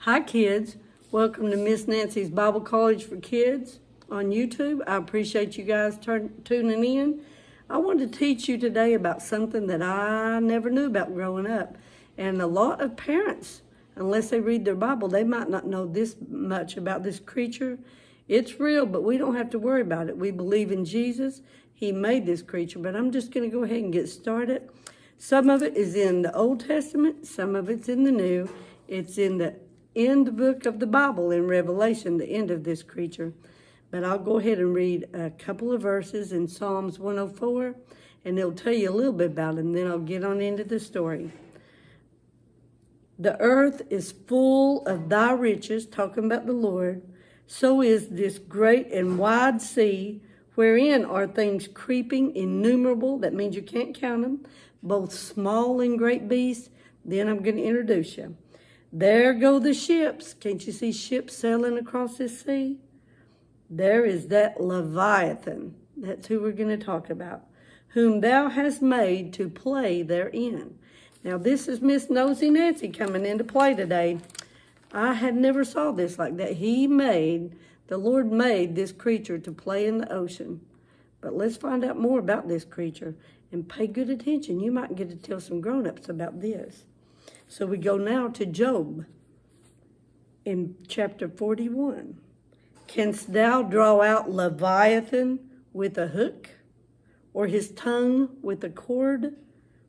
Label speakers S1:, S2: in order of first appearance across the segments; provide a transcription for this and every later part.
S1: Hi kids, welcome to Miss Nancy's Bible College for Kids on YouTube. I appreciate you guys tuning in. I wanted to teach you today about something that I never knew about growing up. And a lot of parents, unless they read their Bible, they might not know this much about this creature. It's real, but we don't have to worry about it. We believe in Jesus. He made this creature, but I'm just going to go ahead and get started. Some of it is in the Old Testament, some of it's in the New. It's in the book of the Bible in Revelation, the end of this creature. But I'll go ahead and read a couple of verses in Psalms 104, and it'll tell you a little bit about it, and then I'll get on into the story. The earth is full of thy riches, talking about the Lord. So is this great and wide sea, wherein are things creeping, innumerable. That means you can't count them, both small and great beasts. Then I'm going to introduce you. There go the ships. Can't you see ships sailing across this sea? There is that Leviathan. That's who we're going to talk about. Whom thou hast made to play therein. Now this is Miss Nosy Nancy coming into play today. I had never saw this like that. The Lord made this creature to play in the ocean. But let's find out more about this creature and pay good attention. You might get to tell some grown-ups about this. So we go now to Job in chapter 41. Canst thou draw out Leviathan with a hook, or his tongue with a cord,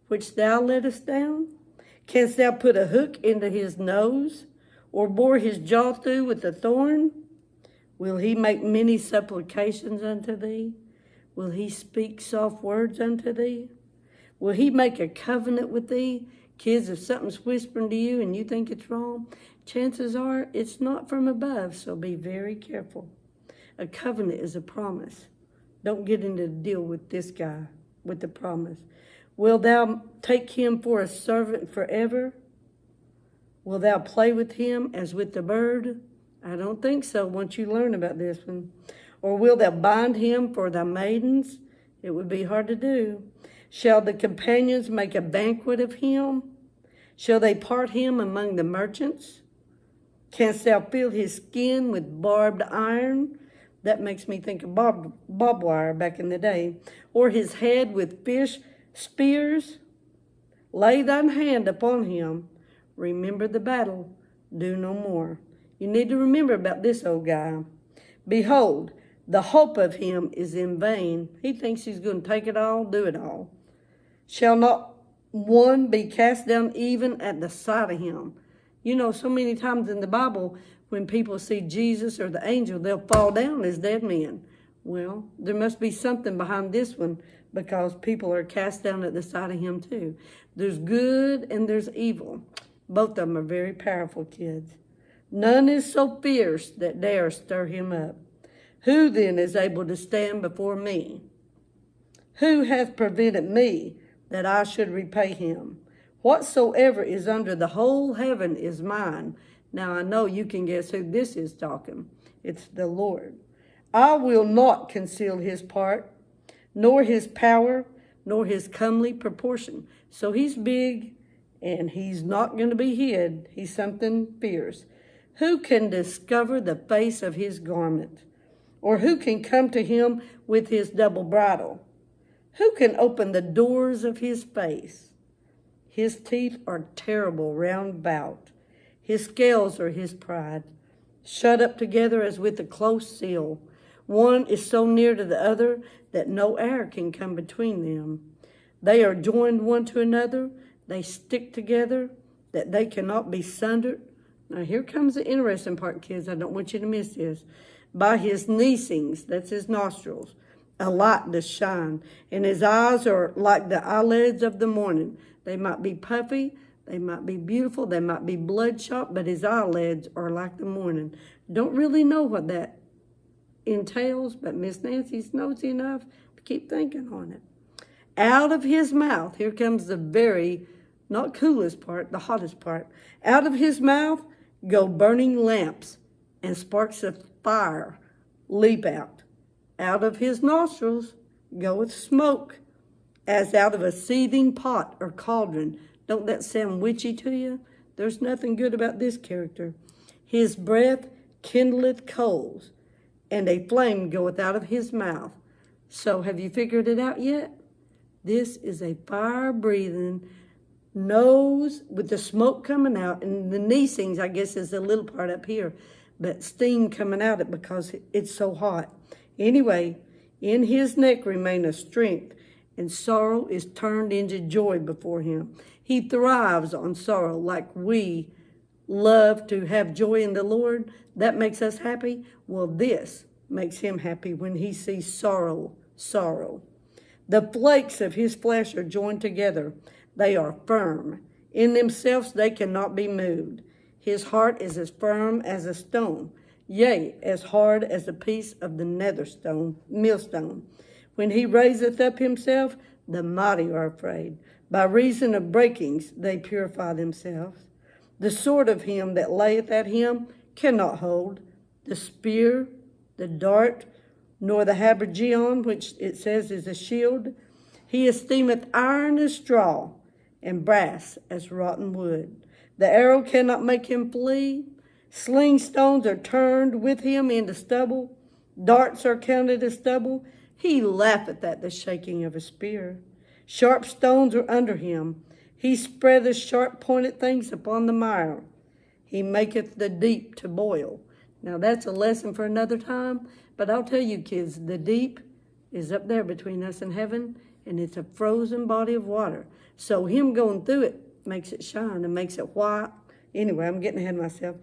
S1: which thou lettest down? Canst thou put a hook into his nose, or bore his jaw through with a thorn? Will he make many supplications unto thee? Will he speak soft words unto thee? Will he make a covenant with thee? Kids, if something's whispering to you and you think it's wrong, chances are it's not from above, so be very careful. A covenant is a promise. Don't get into a deal with this guy with the promise. Will thou take him for a servant forever? Will thou play with him as with the bird? I don't think so once you learn about this one. Or will thou bind him for thy maidens? It would be hard to do. Shall the companions make a banquet of him? Shall they part him among the merchants? Canst thou fill his skin with barbed iron? That makes me think of barbed wire back in the day. Or his head with fish spears? Lay thine hand upon him. Remember the battle. Do no more. You need to remember about this old guy. Behold, the hope of him is in vain. He thinks he's going to take it all, do it all. Shall not one be cast down even at the sight of him? You know, so many times in the Bible, when people see Jesus or the angel, they'll fall down as dead men. Well, there must be something behind this one, because people are cast down at the sight of him too. There's good and there's evil. Both of them are very powerful, kids. None is so fierce that dare stir him up. Who then is able to stand before me? Who hath prevented me that I should repay him? Whatsoever is under the whole heaven is mine. Now I know you can guess who this is talking. It's the Lord. I will not conceal his part, nor his power, nor his comely proportion. So he's big, and he's not going to be hid. He's something fierce. Who can discover the face of his garment? Or who can come to him with his double bridle? Who can open the doors of his face? His teeth are terrible round about. His scales are his pride, shut up together as with a close seal. One is so near to the other that no air can come between them. They are joined one to another. They stick together that they cannot be sundered. Now here comes the interesting part, kids. I don't want you to miss this. By his neesings, that's his nostrils, a light does shine, and his eyes are like the eyelids of the morning. They might be puffy, they might be beautiful, they might be bloodshot, but his eyelids are like the morning. Don't really know what that entails, but Miss Nancy's nosy enough to keep thinking on it. Out of his mouth, here comes the very, not coolest part, the hottest part. Out of his mouth go burning lamps, and sparks of fire leap out. Out of his nostrils goeth smoke, as out of a seething pot or cauldron. Don't that sound witchy to you? There's nothing good about this character. His breath kindleth coals, and a flame goeth out of his mouth. So have you figured it out yet? This is a fire-breathing nose with the smoke coming out, and the neesings, I guess, is the little part up here, but steam coming out it because it's so hot. Anyway, in his neck remaineth strength, and sorrow is turned into joy before him. He thrives on sorrow like we love to have joy in the Lord. That makes us happy. Well, this makes him happy when he sees sorrow. The flakes of his flesh are joined together. They are firm. In themselves they cannot be moved. His heart is as firm as a stone, yea, as hard as a piece of the millstone. When he raiseth up himself, the mighty are afraid. By reason of breakings they purify themselves. The sword of him that layeth at him cannot hold. The spear, the dart, nor the habergeon, which it says is a shield. He esteemeth iron as straw, and brass as rotten wood. The arrow cannot make him flee. Sling stones are turned with him into stubble. Darts are counted as stubble. He laugheth at the shaking of a spear. Sharp stones are under him. He spreadeth sharp-pointed things upon the mire. He maketh the deep to boil. Now that's a lesson for another time, but I'll tell you kids, the deep is up there between us and heaven, and it's a frozen body of water. So him going through it makes it shine and makes it white. Anyway, I'm getting ahead of myself.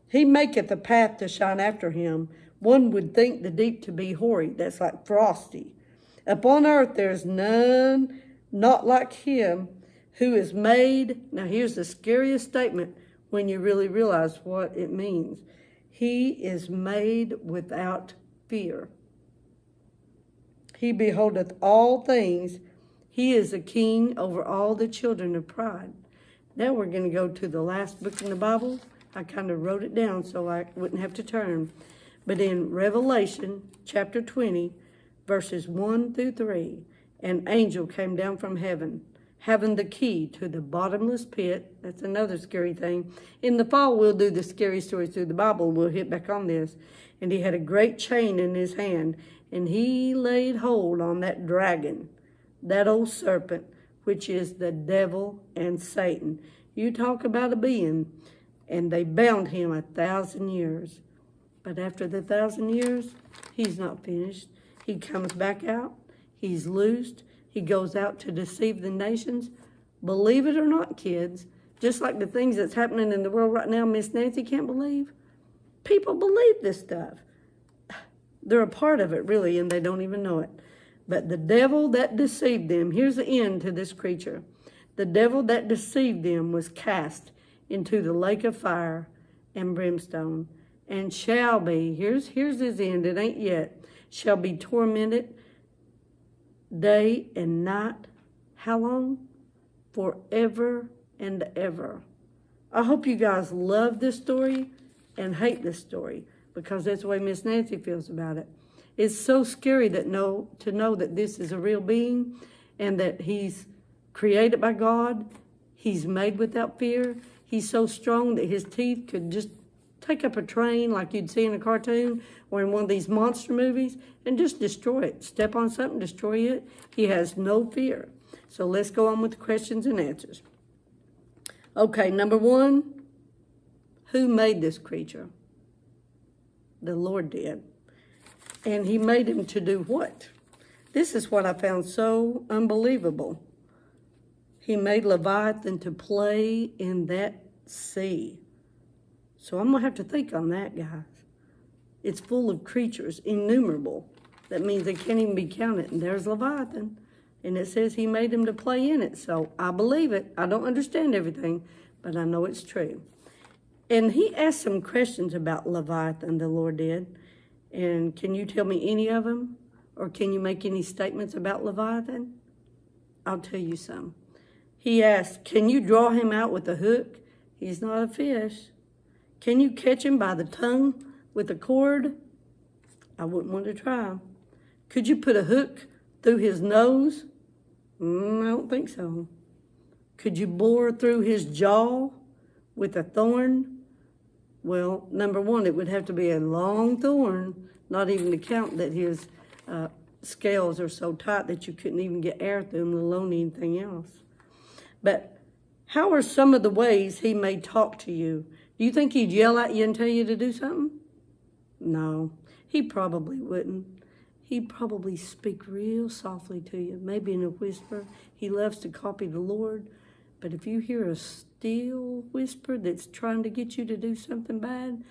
S1: He maketh a path to shine after him. One would think the deep to be hoary. That's like frosty. Upon earth there is none not like him who is made. Now here's the scariest statement when you really realize what it means. He is made without fear. He beholdeth all things. He is a king over all the children of pride. Now we're going to go to the last book in the Bible. I kind of wrote it down so I wouldn't have to turn. But in Revelation chapter 20, verses 1 through 3, an angel came down from heaven, having the key to the bottomless pit. That's another scary thing. In the fall, we'll do the scary stories through the Bible. We'll hit back on this. And he had a great chain in his hand, and he laid hold on that dragon, that old serpent, which is the devil and Satan. You talk about a being. And they bound him 1,000 years. But after the 1,000 years, he's not finished. He comes back out. He's loosed. He goes out to deceive the nations. Believe it or not, kids, just like the things that's happening in the world right now, Miss Nancy can't believe. People believe this stuff. They're a part of it, really, and they don't even know it. But the devil that deceived them, here's the end to this creature. The devil that deceived them was cast into the lake of fire and brimstone, and shall be, here's his end, it ain't yet, shall be tormented day and night. How long? Forever and ever. I hope you guys love this story and hate this story, because that's the way Miss Nancy feels about it. It's so scary to know that this is a real being and that he's created by God. He's made without fear. He's so strong that his teeth could just take up a train like you'd see in a cartoon or in one of these monster movies and just destroy it. Step on something, destroy it. He has no fear. So let's go on with the questions and answers. Okay, number one, who made this creature? The Lord did. And he made him to do what? This is what I found so unbelievable. He made Leviathan to play in that sea. So I'm going to have to think on that, guys. It's full of creatures, innumerable. That means they can't even be counted. And there's Leviathan. And it says he made him to play in it. So I believe it. I don't understand everything, but I know it's true. And he asked some questions about Leviathan, the Lord did. And can you tell me any of them? Or can you make any statements about Leviathan? I'll tell you some. He asked, can you draw him out with a hook? He's not a fish. Can you catch him by the tongue with a cord? I wouldn't want to try. Could you put a hook through his nose? I don't think so. Could you bore through his jaw with a thorn? Well, number one, it would have to be a long thorn, not even to count that his scales are so tight that you couldn't even get air through them, let alone anything else. But how are some of the ways he may talk to you? Do you think he'd yell at you and tell you to do something? No, he probably wouldn't. He'd probably speak real softly to you, maybe in a whisper. He loves to copy the Lord. But if you hear a still whisper that's trying to get you to do something bad,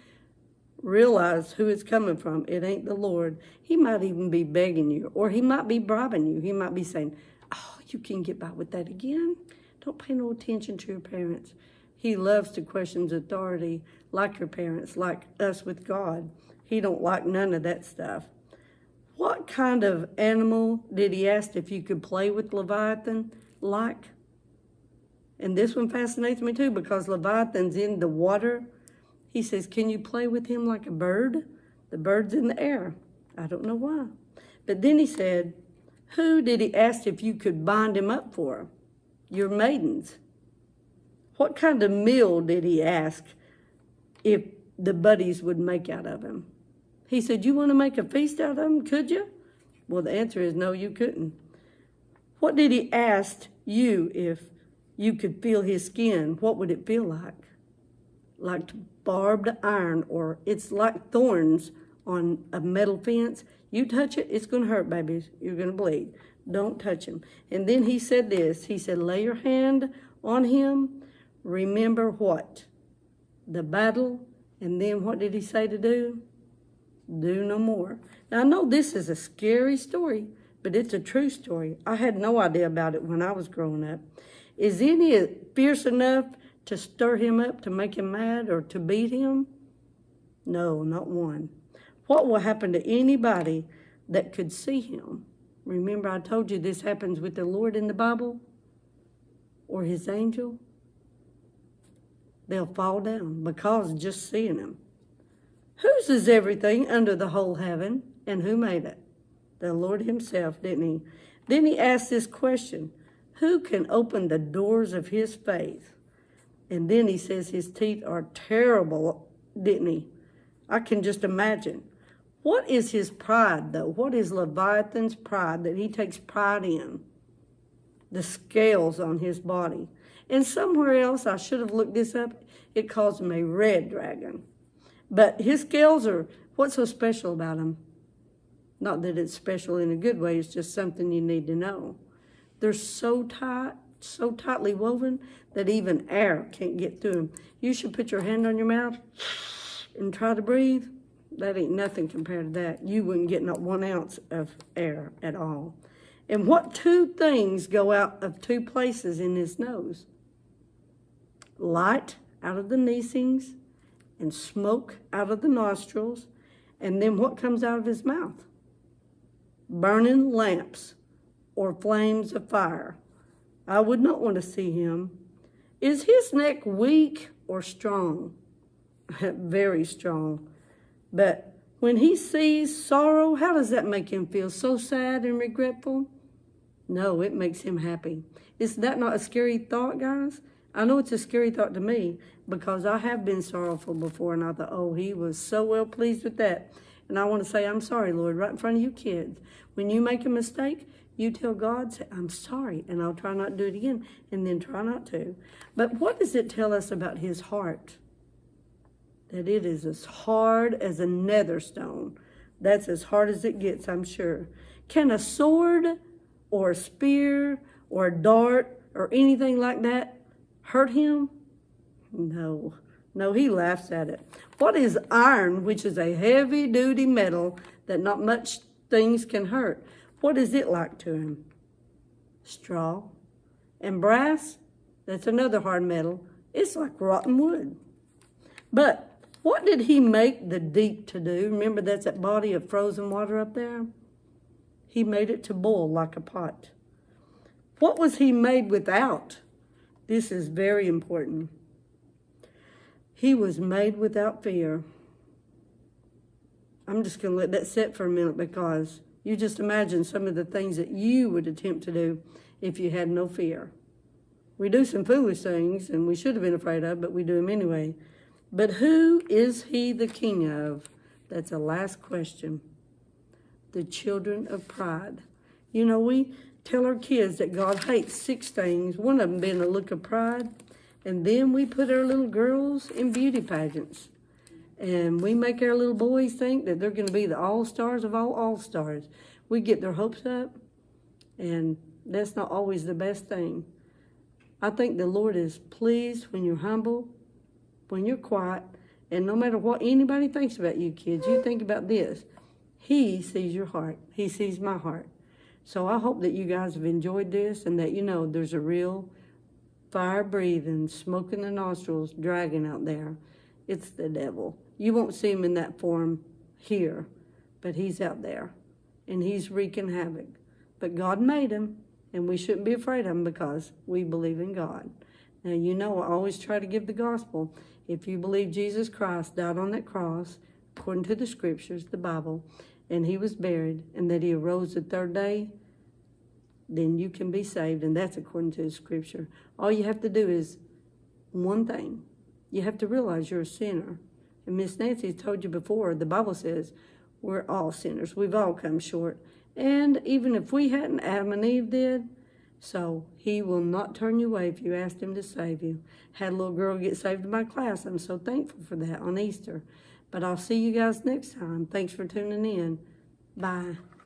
S1: realize who it's coming from. It ain't the Lord. He might even be begging you, or he might be bribing you. He might be saying, oh, you can get by with that again. Don't pay no attention to your parents. He loves to question authority like your parents, like us with God. He don't like none of that stuff. What kind of animal did he ask if you could play with Leviathan like? And this one fascinates me too, because Leviathan's in the water. He says, can you play with him like a bird? The bird's in the air. I don't know why. But then he said, who did he ask if you could bind him up for? Your maidens. What kind of meal did he ask if the buddies would make out of him? He said, you want to make a feast out of him, could you? Well, the answer is no, you couldn't. What did he ask you if you could feel his skin? What would it feel like? Like barbed iron, or it's like thorns on a metal fence. You touch it, it's going to hurt, babies. You're going to bleed. Don't touch him. And then he said this. He said, lay your hand on him. Remember what? The battle. And then what did he say to do? Do no more. Now, I know this is a scary story, but it's a true story. I had no idea about it when I was growing up. Is any fierce enough to stir him up, to make him mad, or to beat him? No, not one. What will happen to anybody that could see him? Remember, I told you this happens with the Lord in the Bible, or his angel. They'll fall down because of just seeing him. Whose is everything under the whole heaven, and who made it? The Lord himself, didn't he? Then he asked this question, who can open the doors of his faith? And then he says his teeth are terrible, didn't he? I can just imagine. What is his pride, though? What is Leviathan's pride that he takes pride in? The scales on his body. And somewhere else, I should have looked this up, it calls him a red dragon. But his scales are, what's so special about them? Not that it's special in a good way, it's just something you need to know. They're so tight, so tightly woven that even air can't get through them. You should put your hand on your mouth and try to breathe. That ain't nothing compared to that. You wouldn't get not 1 ounce of air at all. And what two things go out of two places in his nose? Light out of the neesings and smoke out of the nostrils. And then what comes out of his mouth? Burning lamps or flames of fire. I would not want to see him. Is his neck weak or strong? Very strong. But when he sees sorrow, how does that make him feel? So sad and regretful? No, it makes him happy. Is that not a scary thought, guys? I know it's a scary thought to me because I have been sorrowful before, and I thought, oh, he was so well pleased with that. And I want to say, I'm sorry, Lord, right in front of you kids. When you make a mistake, you tell God, say, I'm sorry, and I'll try not to do it again, and then try not to. But what does it tell us about his heart? That it is as hard as a nether stone. That's as hard as it gets, I'm sure. Can a sword or a spear or a dart or anything like that hurt him? No. No, he laughs at it. What is iron, which is a heavy-duty metal that not much things can hurt? What is it like to him? Straw. And brass, that's another hard metal. It's like rotten wood. But what did he make the deep to do? Remember, that's that body of frozen water up there? He made it to boil like a pot. What was he made without? This is very important. He was made without fear. I'm just going to let that sit for a minute because you just imagine some of the things that you would attempt to do if you had no fear. We do some foolish things and we should have been afraid of, but we do them anyway. But who is he the king of? That's the last question. The children of pride. You know, we tell our kids that God hates 6 things, one of them being a look of pride. And then we put our little girls in beauty pageants. And we make our little boys think that they're going to be the all-stars of all all-stars. We get their hopes up, and that's not always the best thing. I think the Lord is pleased when you're humble, when you're quiet, and no matter what anybody thinks about you kids, you think about this. He sees your heart. He sees my heart. So I hope that you guys have enjoyed this and that you know there's a real fire-breathing, smoke in the nostrils dragon out there. It's the devil. You won't see him in that form here, but he's out there, and he's wreaking havoc. But God made him, and we shouldn't be afraid of him because we believe in God. Now, you know, I always try to give the gospel. If you believe Jesus Christ died on that cross, according to the scriptures, the Bible, and he was buried, and that he arose the 3rd day, then you can be saved, and that's according to the scripture. All you have to do is one thing. You have to realize you're a sinner. And Miss Nancy told you before, the Bible says we're all sinners. We've all come short. And even if we hadn't, Adam and Eve did. So he will not turn you away if you asked him to save you. Had a little girl get saved in my class. I'm so thankful for that on Easter. But I'll see you guys next time. Thanks for tuning in. Bye.